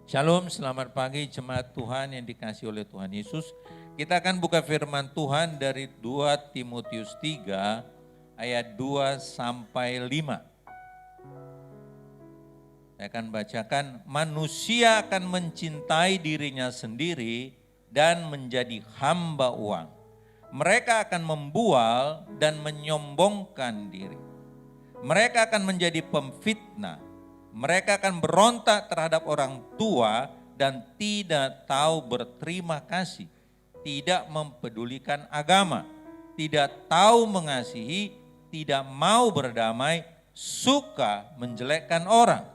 Shalom, selamat pagi jemaat Tuhan yang dikasihi oleh Tuhan Yesus. Kita akan buka firman Tuhan dari 2 Timotius 3 ayat 2 sampai 5. Saya akan bacakan, manusia akan mencintai dirinya sendiri dan menjadi hamba uang. Mereka akan membual dan menyombongkan diri. Mereka akan menjadi pemfitnah. Mereka akan berontak terhadap orang tua dan tidak tahu berterima kasih, tidak mempedulikan agama, tidak tahu mengasihi, tidak mau berdamai, suka menjelekkan orang,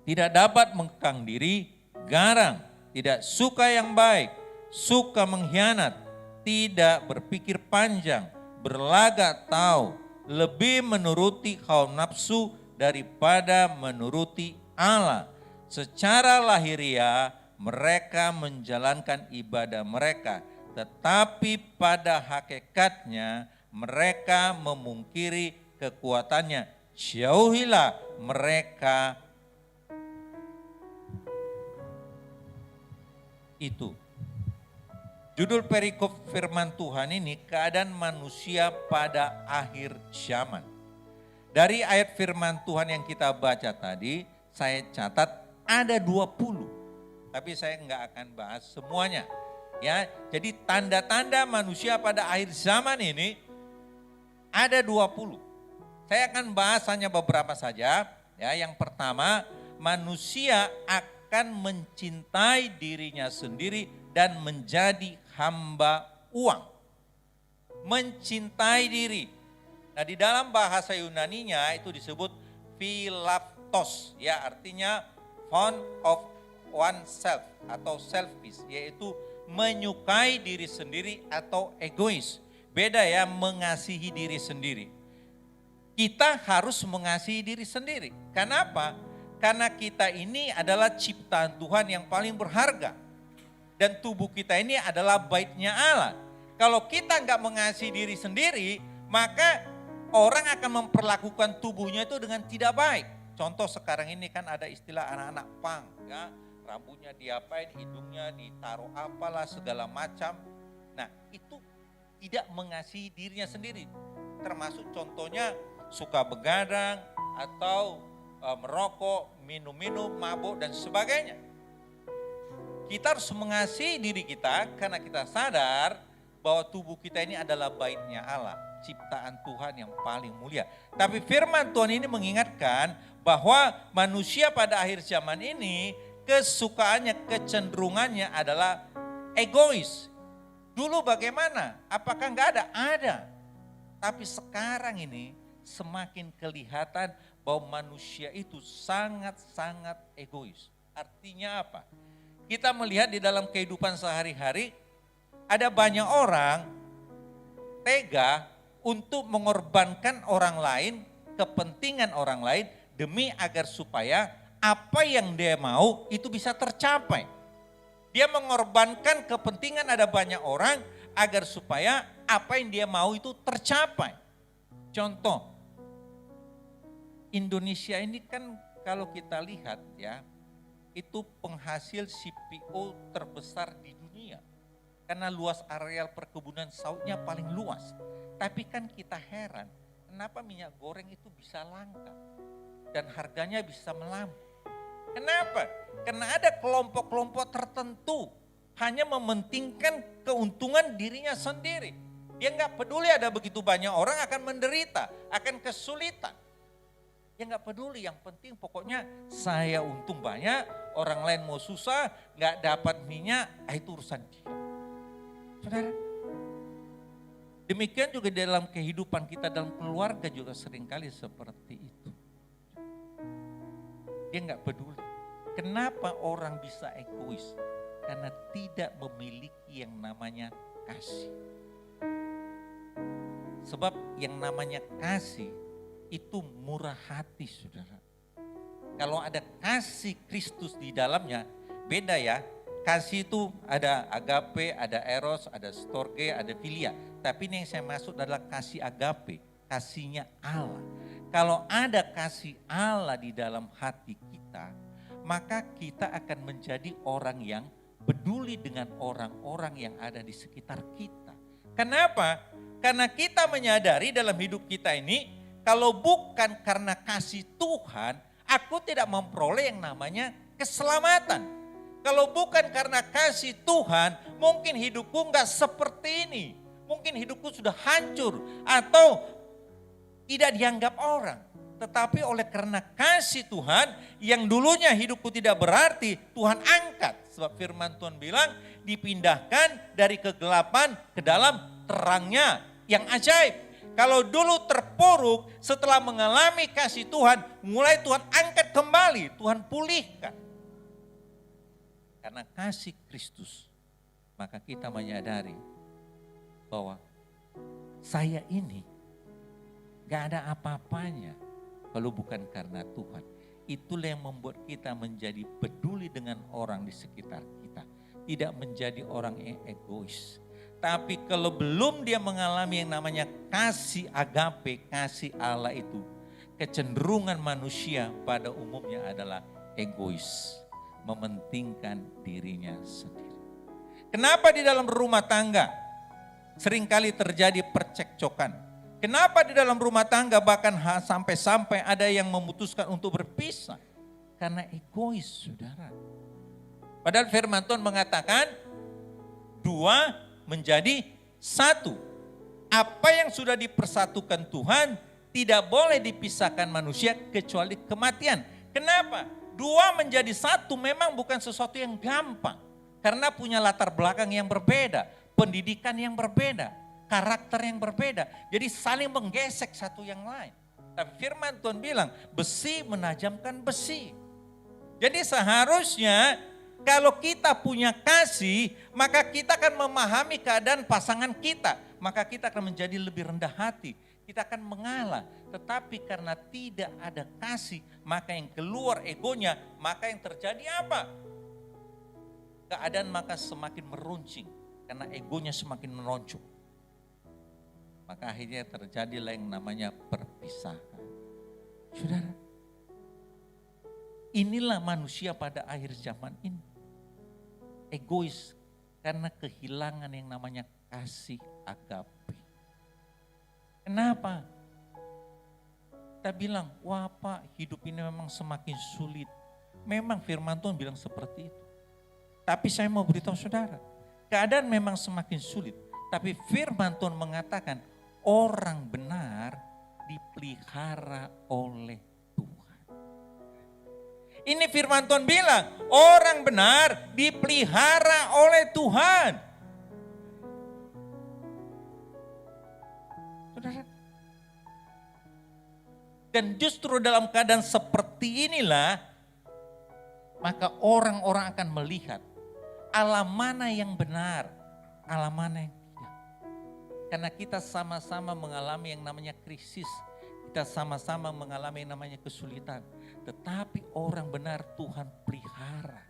tidak dapat mengekang diri, garang, tidak suka yang baik, suka mengkhianat, tidak berpikir panjang, berlagak tahu, lebih menuruti hawa nafsu daripada menuruti Allah. Secara lahiriah mereka menjalankan ibadah mereka, tetapi pada hakikatnya mereka memungkiri kekuatannya. Jauhilah mereka itu. Judul perikop firman Tuhan ini keadaan manusia pada akhir zaman. Dari ayat firman Tuhan yang kita baca tadi, saya catat ada 20. Tapi saya enggak akan bahas semuanya. Ya, jadi tanda-tanda manusia pada akhir zaman ini ada 20. Saya akan bahas hanya beberapa saja. Ya, yang pertama, manusia akan mencintai dirinya sendiri dan menjadi hamba uang. Mencintai diri. Nah, di dalam bahasa Yunaninya itu disebut philaptos, ya artinya fond of oneself atau selfish, yaitu menyukai diri sendiri atau egois. Beda ya, mengasihi diri sendiri. Kita harus mengasihi diri sendiri. Kenapa? Karena kita ini adalah ciptaan Tuhan yang paling berharga. Dan tubuh kita ini adalah baitnya Allah. Kalau kita nggak mengasihi diri sendiri, maka orang akan memperlakukan tubuhnya itu dengan tidak baik. Contoh sekarang ini kan ada istilah anak-anak punk, ya, rambutnya diapain, hidungnya ditaruh apalah segala macam. Nah, itu tidak mengasihi dirinya sendiri. Termasuk contohnya suka begadang atau merokok, minum-minum, mabuk dan sebagainya. Kita harus mengasihi diri kita karena kita sadar bahwa tubuh kita ini adalah baitnya Allah, ciptaan Tuhan yang paling mulia. Tapi firman Tuhan ini mengingatkan bahwa manusia pada akhir zaman ini kesukaannya, kecenderungannya adalah egois. Dulu bagaimana? Apakah enggak ada? Ada. Tapi sekarang ini semakin kelihatan bahwa manusia itu sangat-sangat egois. Artinya apa? Kita melihat di dalam kehidupan sehari-hari ada banyak orang tega untuk mengorbankan orang lain, kepentingan orang lain demi agar supaya apa yang dia mau itu bisa tercapai. Dia mengorbankan kepentingan ada banyak orang agar supaya apa yang dia mau itu tercapai. Contoh, Indonesia ini kan kalau kita lihat ya, itu penghasil CPO terbesar di dunia. Karena luas areal perkebunan sawitnya paling luas. Tapi kan kita heran, kenapa minyak goreng itu bisa langka dan harganya bisa melambung. Kenapa? Karena ada kelompok-kelompok tertentu hanya mementingkan keuntungan dirinya sendiri. Dia nggak peduli ada begitu banyak orang akan menderita, akan kesulitan. Dia nggak peduli, yang penting pokoknya saya untung banyak, orang lain mau susah, nggak dapat minyak, itu urusan dia. Saudara, demikian juga dalam kehidupan kita, dalam keluarga juga seringkali seperti itu. Dia nggak peduli. Kenapa orang bisa egois? Karena tidak memiliki yang namanya kasih. Sebab yang namanya kasih itu murah hati, saudara. Kalau ada kasih Kristus di dalamnya, beda ya. Kasih itu ada agape, ada eros, ada storge, ada filia. Tapi ini yang saya maksud adalah kasih agape, kasihnya Allah. Kalau ada kasih Allah di dalam hati kita, maka kita akan menjadi orang yang peduli dengan orang-orang yang ada di sekitar kita. Kenapa? Karena kita menyadari dalam hidup kita ini, kalau bukan karena kasih Tuhan, aku tidak memperoleh yang namanya keselamatan. Kalau bukan karena kasih Tuhan, mungkin hidupku enggak seperti ini. Mungkin hidupku sudah hancur atau tidak dianggap orang. Tetapi oleh karena kasih Tuhan yang dulunya hidupku tidak berarti, Tuhan angkat. Sebab firman Tuhan bilang dipindahkan dari kegelapan ke dalam terangnya yang ajaib. Kalau dulu terpuruk, setelah mengalami kasih Tuhan, mulai Tuhan angkat kembali, Tuhan pulihkan. Karena kasih Kristus, maka kita menyadari bahwa saya ini gak ada apa-apanya kalau bukan karena Tuhan. Itulah yang membuat kita menjadi peduli dengan orang di sekitar kita. Tidak menjadi orang yang egois. Tapi kalau belum dia mengalami yang namanya kasih agape, kasih Allah itu, kecenderungan manusia pada umumnya adalah egois, mementingkan dirinya sendiri. Kenapa di dalam rumah tangga seringkali terjadi percekcokan? Kenapa di dalam rumah tangga bahkan sampai-sampai ada yang memutuskan untuk berpisah? Karena egois, saudara. Padahal firman Tuhan mengatakan, dua menjadi satu. Apa yang sudah dipersatukan Tuhan tidak boleh dipisahkan manusia kecuali kematian. Kenapa? Dua menjadi satu memang bukan sesuatu yang gampang. Karena punya latar belakang yang berbeda, pendidikan yang berbeda, karakter yang berbeda. Jadi saling menggesek satu yang lain. Tapi firman Tuhan bilang besi menajamkan besi. Jadi seharusnya kalau kita punya kasih, maka kita akan memahami keadaan pasangan kita. Maka kita akan menjadi lebih rendah hati. Kita akan mengalah. Tetapi karena tidak ada kasih, maka yang keluar egonya, maka yang terjadi apa? Keadaan maka semakin meruncing. Karena egonya semakin menonjol. Maka akhirnya terjadilah yang namanya perpisahan. Saudara, inilah manusia pada akhir zaman ini. Egois karena kehilangan yang namanya kasih agape. Kenapa? Kita bilang, wah Pak, hidup ini memang semakin sulit. Memang firman Tuhan bilang seperti itu. Tapi saya mau beritahu saudara, keadaan memang semakin sulit. Tapi firman Tuhan mengatakan, orang benar dipelihara oleh Tuhan. Ini firman Tuhan bilang, orang benar dipelihara oleh Tuhan. Saudara. Dan justru dalam keadaan seperti inilah, maka orang-orang akan melihat Allah mana yang benar, Allah mana yang tidak. Karena kita sama-sama mengalami yang namanya krisis. Kita sama-sama mengalami yang namanya kesulitan. Tetapi orang benar Tuhan pelihara.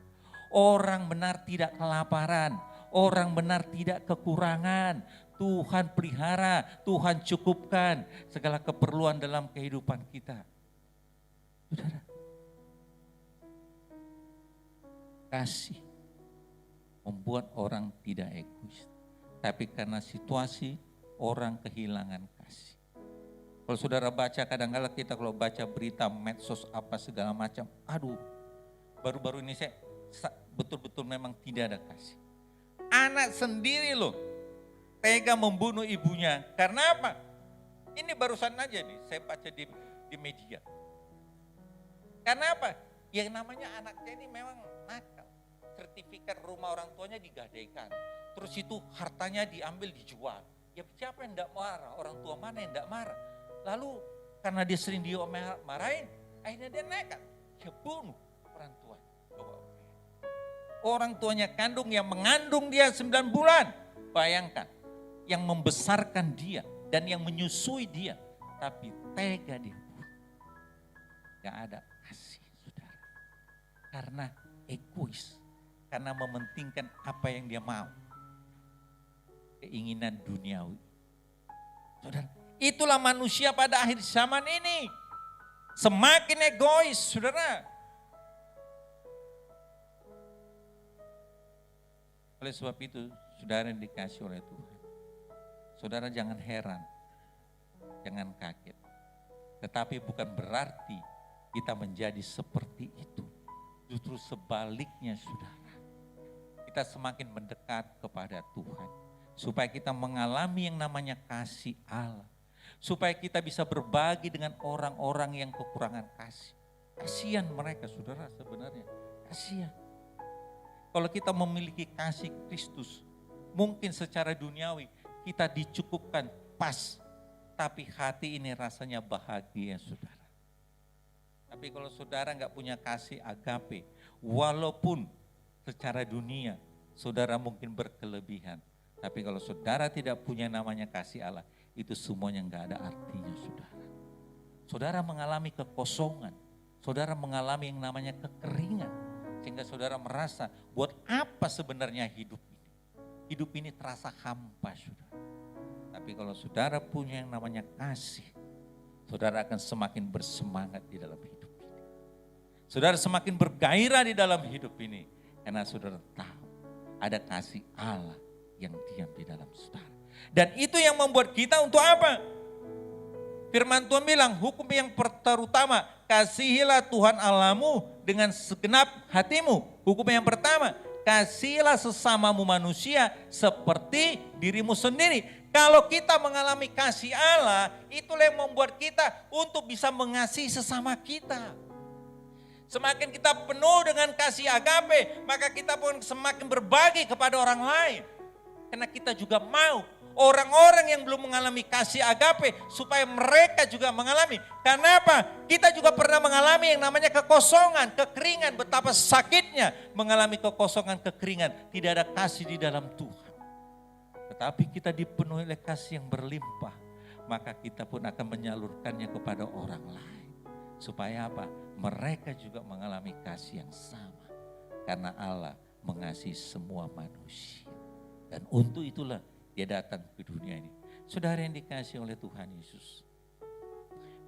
Orang benar tidak kelaparan. Orang benar tidak kekurangan. Tuhan pelihara, Tuhan cukupkan segala keperluan dalam kehidupan kita. Saudara, kasih membuat orang tidak egois. Tapi karena situasi, orang kehilangan kasih. Kalau saudara baca, kadang-kadang kita kalau baca berita medsos apa segala macam, aduh, baru-baru ini saya betul-betul memang tidak ada kasih. Anak sendiri loh, tega membunuh ibunya. Karena apa? Ini barusan aja nih, saya baca di media. Karena apa? Yang namanya anaknya ini memang nakal. Sertifikat rumah orang tuanya digadaikan. Terus itu hartanya diambil, dijual. Ya siapa yang tidak marah? Orang tua mana yang tidak marah? Lalu karena dia sering dimarahin, akhirnya dia nekat. Dia bunuh orang tuanya. Orang tuanya kandung yang mengandung dia 9 bulan. Bayangkan, yang membesarkan dia dan yang menyusui dia. Tapi tega dia bunuh. Gak ada kasih, saudara. Karena egois. Karena mementingkan apa yang dia mau. Keinginan duniawi. Saudara, itulah manusia pada akhir zaman ini. Semakin egois, saudara. Oleh sebab itu, saudara yang dikasih oleh Tuhan, saudara jangan heran, jangan kaget. Tetapi bukan berarti kita menjadi seperti itu. Justru sebaliknya saudara. Kita semakin mendekat kepada Tuhan. Supaya kita mengalami yang namanya kasih Allah. Supaya kita bisa berbagi dengan orang-orang yang kekurangan kasih. Kasihan mereka saudara sebenarnya. Kasihan. Kalau kita memiliki kasih Kristus, mungkin secara duniawi kita dicukupkan pas. Tapi hati ini rasanya bahagia saudara. Tapi kalau saudara nggak punya kasih agape, walaupun secara dunia saudara mungkin berkelebihan. Tapi kalau saudara tidak punya namanya kasih Allah, itu semuanya nggak ada artinya saudara. Saudara mengalami kekosongan. Saudara mengalami yang namanya kekeringan. Sehingga saudara merasa, buat apa sebenarnya hidup ini? Hidup ini terasa hampa, saudara. Tapi kalau saudara punya yang namanya kasih, saudara akan semakin bersemangat di dalam hidup ini. Saudara semakin bergairah di dalam hidup ini. Karena saudara tahu, ada kasih Allah yang diam di dalam saudara. Dan itu yang membuat kita untuk apa? Firman Tuhan bilang, hukum yang terutama, kasihilah Tuhan Allahmu dengan segenap hatimu. Hukum yang pertama, kasihilah sesamamu manusia seperti dirimu sendiri. Kalau kita mengalami kasih Allah, itulah yang membuat kita untuk bisa mengasihi sesama kita. Semakin kita penuh dengan kasih agape, maka kita pun semakin berbagi kepada orang lain. Karena kita juga mau orang-orang yang belum mengalami kasih agape supaya mereka juga mengalami. Karena apa? Kita juga pernah mengalami yang namanya kekosongan, kekeringan. Betapa sakitnya mengalami kekosongan, kekeringan. Tidak ada kasih di dalam Tuhan. Tetapi kita dipenuhi oleh kasih yang berlimpah. Maka kita pun akan menyalurkannya kepada orang lain. Supaya apa? Mereka juga mengalami kasih yang sama. Karena Allah mengasihi semua manusia. Dan untuk itulah Dia datang ke dunia ini. Saudara yang dikasihi oleh Tuhan Yesus.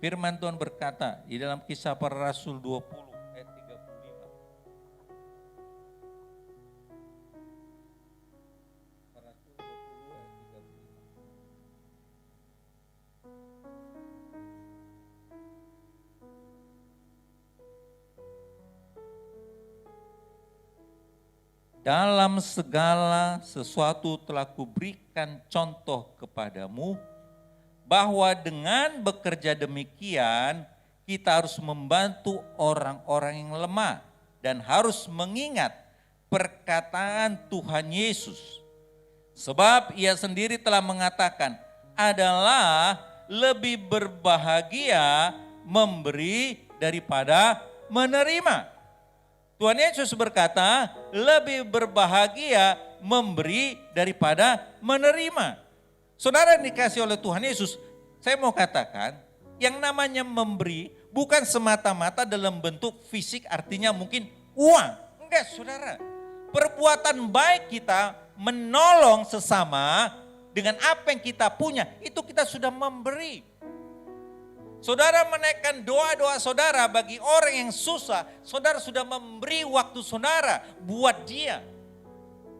Firman Tuhan berkata di dalam Kisah Para Rasul 20 ayat 35. Para Rasul 20 ayat 35. Dalam segala sesuatu telah kuberikan contoh kepadamu, bahwa dengan bekerja demikian kita harus membantu orang-orang yang lemah dan harus mengingat perkataan Tuhan Yesus. Sebab Ia sendiri telah mengatakan, adalah lebih berbahagia memberi daripada menerima. Tuhan Yesus berkata, lebih berbahagia memberi daripada menerima. Saudara yang dikasih oleh Tuhan Yesus, saya mau katakan, yang namanya memberi bukan semata-mata dalam bentuk fisik, artinya mungkin uang. Enggak saudara, perbuatan baik kita menolong sesama dengan apa yang kita punya, itu kita sudah memberi. Saudara menaikkan doa-doa saudara bagi orang yang susah, saudara sudah memberi waktu saudara buat dia.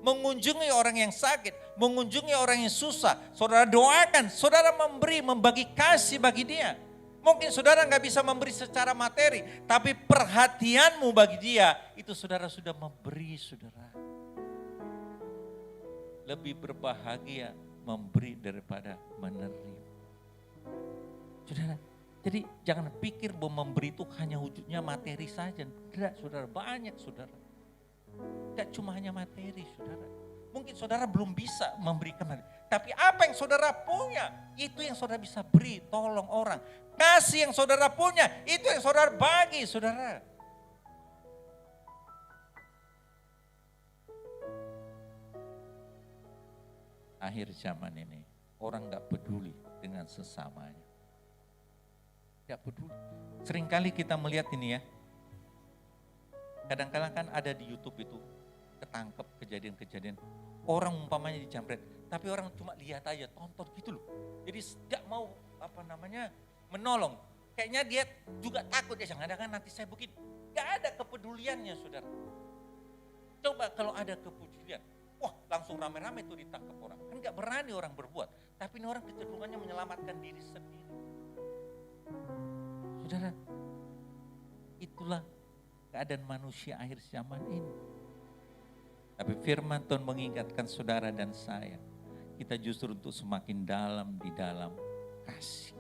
Mengunjungi orang yang sakit, mengunjungi orang yang susah, saudara doakan, saudara memberi, membagi kasih bagi dia. Mungkin saudara nggak bisa memberi secara materi, tapi perhatianmu bagi dia, itu saudara sudah memberi saudara. Lebih berbahagia memberi daripada menerima. Saudara, jadi jangan pikir bahwa memberi itu hanya wujudnya materi saja. Tidak saudara, banyak saudara. Tidak cuma hanya materi saudara. Mungkin saudara belum bisa memberikan materi. Tapi apa yang saudara punya, itu yang saudara bisa beri, tolong orang. Kasih yang saudara punya, itu yang saudara bagi saudara. Akhir zaman ini, orang gak peduli dengan sesamanya. Tidak peduli. Seringkali kita melihat ini ya. Kadang-kadang kan ada di YouTube itu ketangkep kejadian-kejadian. Orang umpamanya dijamret, tapi orang cuma lihat aja, tonton gitu loh. Jadi tidak mau menolong. Kayaknya dia juga takut ya, jangan-jangan nanti saya begini. Gak ada kepeduliannya saudara. Coba kalau ada kepedulian, wah langsung rame-rame itu ditangkap orang. Kan gak berani orang berbuat. Tapi ini orang kecenderungannya menyelamatkan diri sendiri. Saudara, itulah keadaan manusia akhir zaman ini. Tapi firman Tuhan mengingatkan saudara dan saya, kita justru untuk semakin dalam di dalam kasih.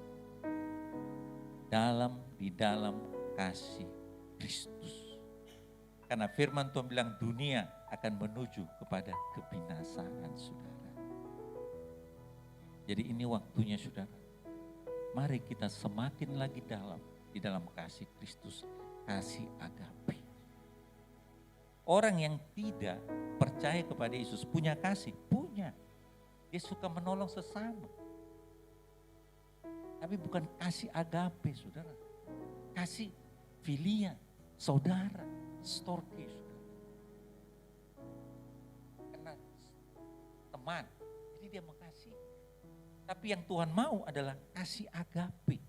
Di dalam kasih Kristus. Karena firman Tuhan bilang dunia akan menuju kepada kebinasaan saudara. Jadi ini waktunya saudara. Mari kita semakin lagi di dalam kasih Kristus, kasih agape. Orang yang tidak percaya kepada Yesus punya kasih, punya. Dia suka menolong sesama. Tapi bukan kasih agape saudara. Kasih filia, saudara, storge saudara. Karena teman, jadi dia mengasihi. Tapi yang Tuhan mau adalah kasih agape.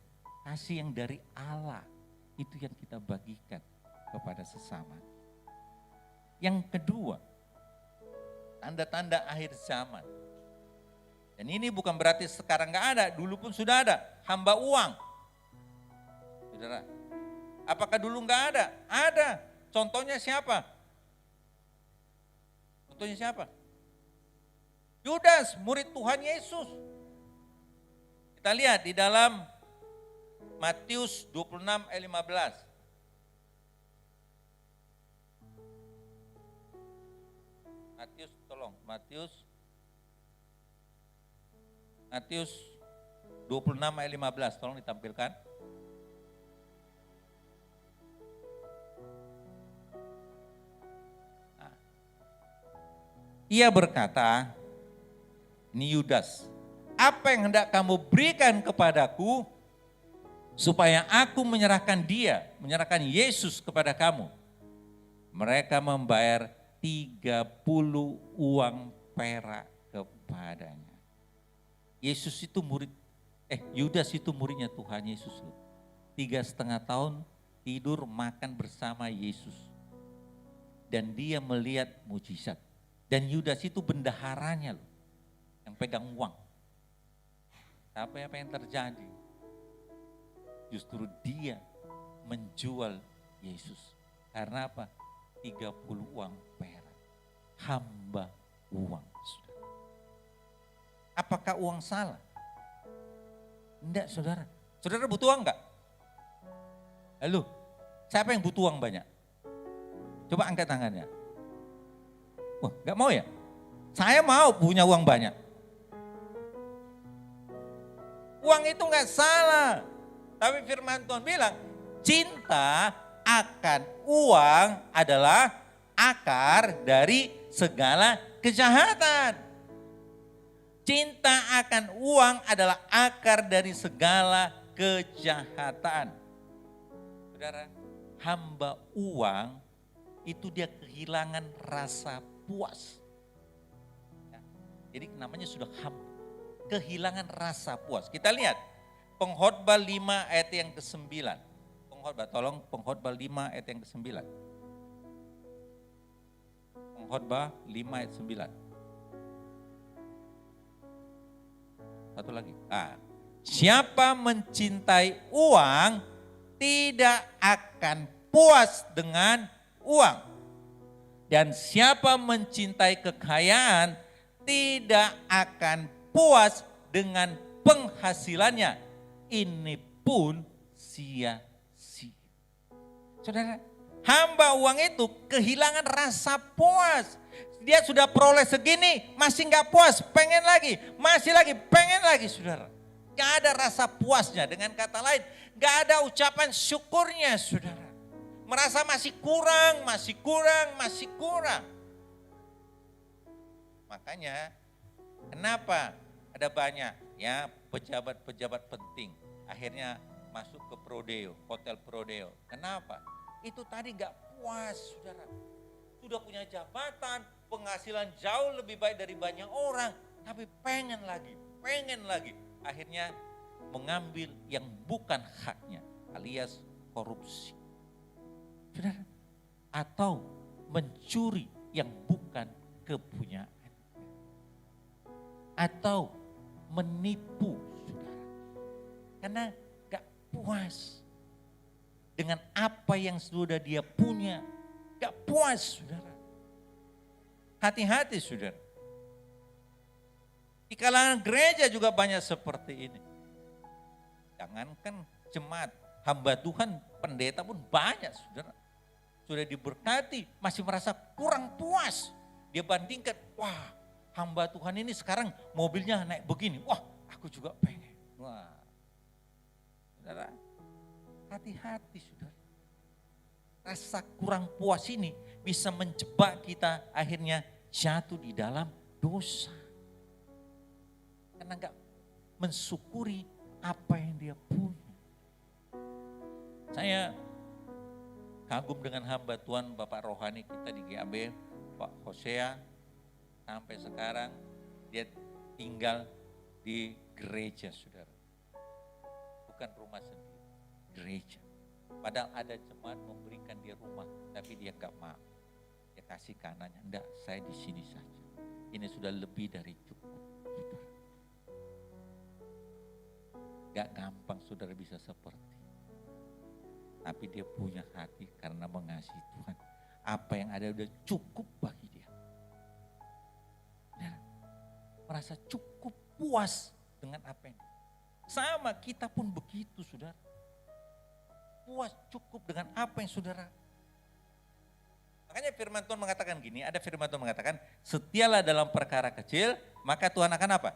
Kasih yang dari Allah. Itu yang kita bagikan kepada sesama. Yang kedua, tanda-tanda akhir zaman. Dan ini bukan berarti sekarang gak ada, dulu pun sudah ada, hamba uang. Saudara, apakah dulu gak ada? Ada. Contohnya siapa? Yudas, murid Tuhan Yesus. Kita lihat di dalam Matius 26 ayat 15. Matius 26 ayat 15, tolong ditampilkan. Nah. Ia berkata, ini Yudas, apa yang hendak kamu berikan kepadaku supaya aku menyerahkan Yesus kepada kamu? Mereka membayar 30 uang perak kepadanya. Yudas itu muridnya Tuhan Yesus loh. 3,5 tahun tidur makan bersama Yesus. Dan dia melihat mujizat. Dan Yudas itu bendaharanya loh. Yang pegang uang. Tapi apa yang terjadi? Justru dia menjual Yesus. Karena apa? 30 uang perak. Hamba uang. Apakah uang salah? Enggak saudara. Saudara butuh uang enggak? Halo, siapa yang butuh uang banyak? Coba angkat tangannya. Wah, enggak mau ya? Saya mau punya uang banyak. Uang itu enggak salah. Tapi firman Tuhan bilang, cinta akan uang adalah akar dari segala kejahatan. Cinta akan uang adalah akar dari segala kejahatan. Saudara, hamba uang itu dia kehilangan rasa puas. Ya, jadi namanya sudah hamba. Kehilangan rasa puas. Kita lihat Pengkhotbah 5 ayat yang ke-9. Pengkhotbah 5 ayat yang ke-9. Pengkhotbah 5 ayat 9. Satu lagi. Siapa mencintai uang tidak akan puas dengan uang. Dan siapa mencintai kekayaan tidak akan puas dengan penghasilannya. Ini pun sia-sia. Saudara, hamba uang itu kehilangan rasa puas. Dia sudah peroleh segini, masih gak puas, pengen lagi, masih lagi, pengen lagi saudara. Gak ada rasa puasnya, dengan kata lain, gak ada ucapan syukurnya saudara. Merasa masih kurang. Makanya, kenapa ada banyak ya pejabat-pejabat penting akhirnya masuk ke Prodeo, hotel Prodeo. Kenapa? Itu tadi gak puas saudara. Sudah punya jabatan, penghasilan jauh lebih baik dari banyak orang, tapi pengen lagi. Akhirnya mengambil yang bukan haknya, alias korupsi. Saudara, atau mencuri yang bukan kepunyaan. atau menipu, saudara. Karena gak puas dengan apa yang sudah dia punya. Gak puas, saudara. Hati-hati, saudara. Di kalangan gereja juga banyak seperti ini. Jangankan jemaat, hamba Tuhan, pendeta pun banyak, saudara. Sudah diberkati, masih merasa kurang puas. Dia bandingkan, wah hamba Tuhan ini sekarang mobilnya naik begini. Wah aku juga pengen. Wah, saudara, hati-hati saudara. Rasa kurang puas ini bisa menjebak kita akhirnya jatuh di dalam dosa. Karena enggak mensyukuri apa yang dia punya. Saya kagum dengan hamba Tuhan Bapak Rohani kita di GAB, Pak Hosea. Sampai sekarang dia tinggal di gereja, saudara. Bukan rumah sendiri, gereja. Padahal ada jemaat memberikan dia rumah, tapi dia gak mau. Dia kasih kanannya, enggak, saya di sini saja. Ini sudah lebih dari cukup, saudara. Gak gampang saudara bisa seperti. Tapi dia punya hati karena mengasihi Tuhan. Apa yang ada udah cukup bagi dia. Nah, merasa cukup puas dengan apa yang sama kita pun begitu saudara. Puas cukup dengan apa yang saudara. Makanya firman Tuhan mengatakan gini, ada firman Tuhan mengatakan, setialah dalam perkara kecil, maka Tuhan akan apa?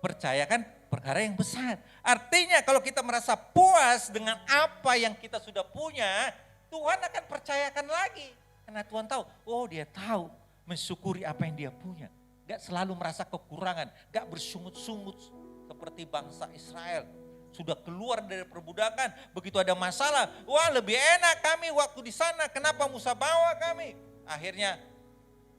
Percayakan perkara yang besar. Artinya kalau kita merasa puas dengan apa yang kita sudah punya, Tuhan akan percayakan lagi. Karena Tuhan tahu, oh dia tahu mensyukuri apa yang dia punya. Gak selalu merasa kekurangan, gak bersungut-sungut seperti bangsa Israel. Sudah keluar dari perbudakan, begitu ada masalah, wah lebih enak kami waktu di sana, kenapa Musa bawa kami? Akhirnya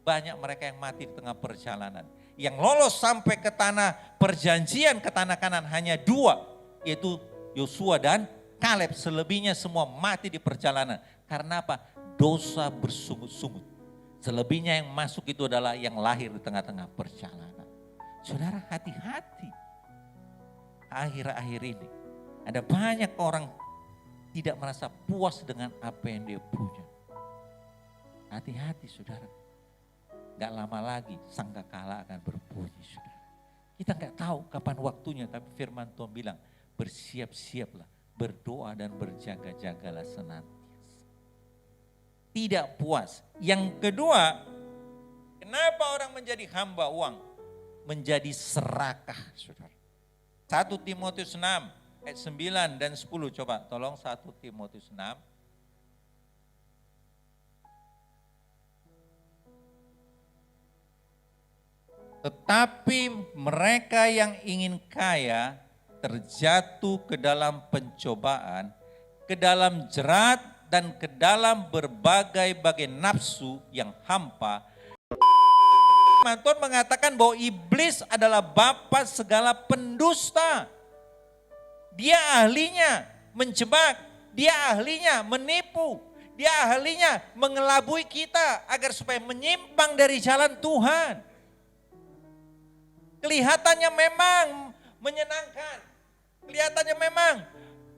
banyak mereka yang mati di tengah perjalanan. Yang lolos sampai ke tanah perjanjian, ke tanah Kanan hanya 2, yaitu Yosua dan Kaleb. Selebihnya semua mati di perjalanan. Karena apa? Dosa bersungut-sungut. Selebihnya yang masuk itu adalah yang lahir di tengah-tengah perjalanan. Saudara, hati-hati. Akhir-akhir ini ada banyak orang tidak merasa puas dengan apa yang dia punya. Hati-hati saudara. Gak lama lagi sangkakala akan berbunyi saudara. Kita gak tahu kapan waktunya, tapi firman Tuhan bilang bersiap-siaplah, berdoa dan berjaga-jagalah senantiasa. Tidak puas. Yang kedua, kenapa orang menjadi hamba uang? Menjadi serakah saudara. 1 Timotius 6 ayat 9 dan 10, coba tolong 1 Timotius 6. Tetapi mereka yang ingin kaya terjatuh ke dalam pencobaan, ke dalam jerat dan ke dalam berbagai-bagai nafsu yang hampa. Tuhan mengatakan bahwa iblis adalah bapa segala pendusta. Dia ahlinya menjebak, dia ahlinya menipu, dia ahlinya mengelabui kita agar supaya menyimpang dari jalan Tuhan. Kelihatannya memang menyenangkan, kelihatannya memang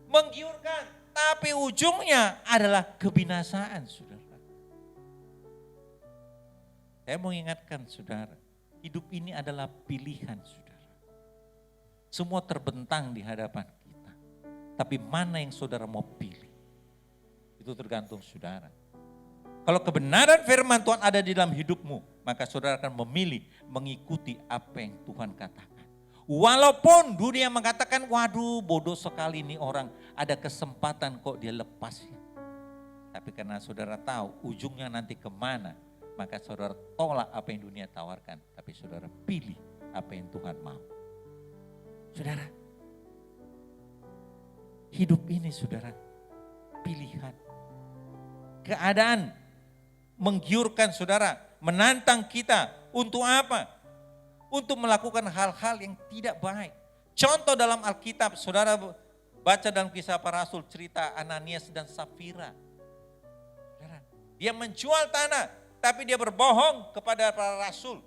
menggiurkan, tapi ujungnya adalah kebinasaan, saudara. Saya mau ingatkan saudara, hidup ini adalah pilihan saudara. Semua terbentang di hadapan kita, tapi mana yang saudara mau pilih? Itu tergantung saudara. Kalau kebenaran firman Tuhan ada di dalam hidupmu, maka saudara akan memilih mengikuti apa yang Tuhan katakan. Walaupun dunia mengatakan, waduh bodoh sekali ini orang, ada kesempatan kok dia lepasnya. Tapi karena saudara tahu ujungnya nanti kemana, maka saudara tolak apa yang dunia tawarkan. Tapi saudara pilih apa yang Tuhan mau. Saudara, hidup ini saudara, pilihan. Keadaan menggiurkan saudara, menantang kita untuk apa? Untuk melakukan hal-hal yang tidak baik. Contoh dalam Alkitab, saudara baca dalam Kisah Para Rasul cerita Ananias dan Safira. Saudara, dia menjual tanah, tapi dia berbohong kepada para rasul.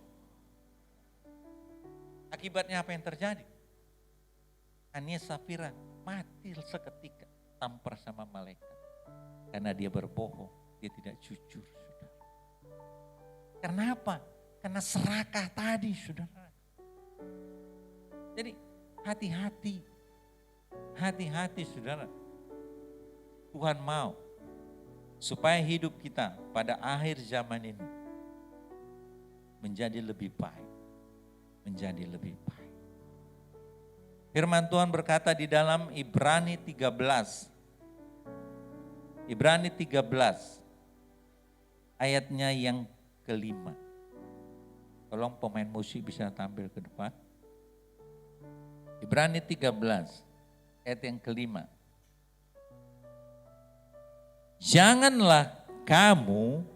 Akibatnya apa yang terjadi? Ananias Safira mati seketika, tampar sama malaikat. Karena dia berbohong, dia tidak jujur, saudara. Karena apa? Karena serakah tadi, saudara. Jadi hati-hati, hati-hati saudara. Tuhan mau supaya hidup kita pada akhir zaman ini menjadi lebih baik, menjadi lebih baik. Firman Tuhan berkata di dalam Ibrani 13, Ibrani 13 ayatnya yang kelima. Tolong pemain musik bisa tampil ke depan. Ibrani 13 ayat yang kelima. Janganlah kamu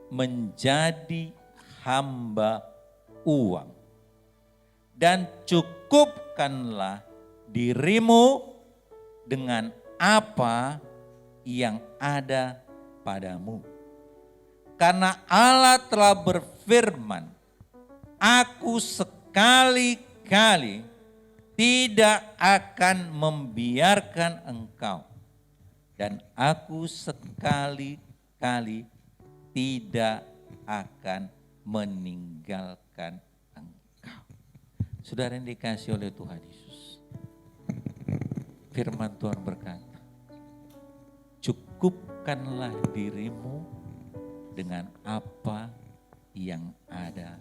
menjadi hamba uang dan cukupkanlah dirimu dengan apa yang ada padamu. Karena Allah telah berfirman, aku sekali-kali tidak akan membiarkan engkau, dan aku sekali-kali tidak akan meninggalkan engkau. Saudara yang dikasihi oleh Tuhan Yesus, firman Tuhan berkata, cukupkanlah dirimu dengan apa yang ada